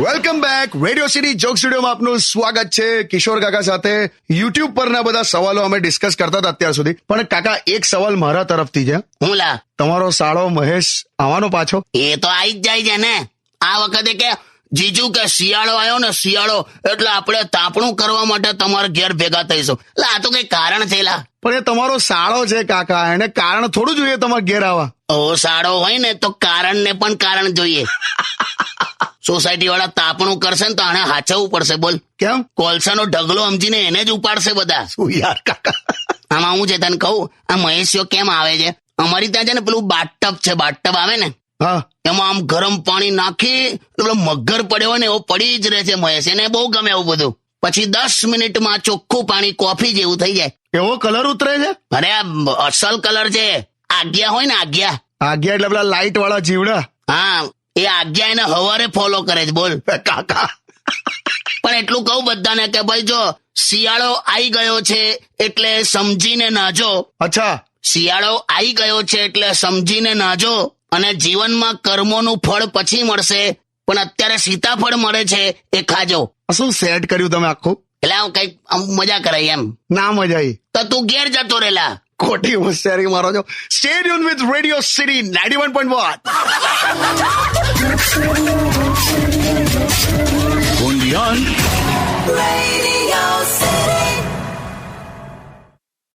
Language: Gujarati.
Welcome back. Radio city joke સ્ટુડિયોમાં આપનું સ્વાગત છે. કિશોર કાકા સાથે યુટ્યુબ પરના બધા સવાલો અમે ડિસ્કસ કરતા હતા અત્યાર સુધી, પણ કાકા એક સવાલ મારા તરફથી છે. હું લા તમારો સાળો મહેશ આવવાનો પાછો? એ તો આવી જ જાય છે ને. આ વખતે કે જીજુ કે શિયાળો આવ્યો ને, શિયાળો એટલે આપણે તાપણું કરવા માટે તમારા ઘેર ભેગા થઈશું. લા આ તો કઈ કારણ છે લા. પણ એ તમારો સાળો છે કાકા, એને કારણ થોડું જોઈએ તમારા ઘેર આવવા. ઓ સાડો હોય ને તો કારણ ને પણ કારણ જોઈએ. સોસાયટી વાળા તાપણું કરશે ને તો આને હાચવવું પડશે. બોલ કેમ? કોલસાનો ઢગલો સમજીને એને જ ઉપાડશે બધા. શું યાર કાકા. આમાં હું છે તને કહું, આ મહેશિયો કેમ આવે છે, અમારી ત્યાં છે ને પેલું બાથટબ છે, બાથટબ આવે ને હા, એમાં આમ ગરમ પાણી નાખી પેલો મગર પડ્યો હોય ને એવો પડી જ રહે છે મહેશ. એને બહુ ગમે એવું બધું. પછી 10 મિનિટમાં ચોખ્ખું પાણી કોફી જેવું થઈ જાય. એવો કલર ઉતરે છે? અરે આ અસલ કલર છે. આજ્ઞા હોય ને આજ્ઞા, આગિયા એટલે પેલા લાઈટ વાળા જીવડા. હા એ આજ્ઞા એને હવારે ફોલો કરે છે. બોલ કાકા પણ એટલું કહું બધાને કે ભાઈ જો શિયાળો આવી ગયો છે એટલે સમજીને નાજો. અચ્છા, શિયાળો આવી ગયો છે એટલે સમજીને નાજો, અને જીવનમાં કર્મોનું ફળ પછી મળશે, પણ અત્યારે સીતાફળ મળે છે એ ખાજો. શું સેટ કર્યું તમે આખું? એટલે આમ કઈક મજા કરાય એમ. ના મજા આવી તો તું ઘેર જતો રેલા. ખોટી હોશિયારી મારો છો. Stay tune with radio city 91.1. Radio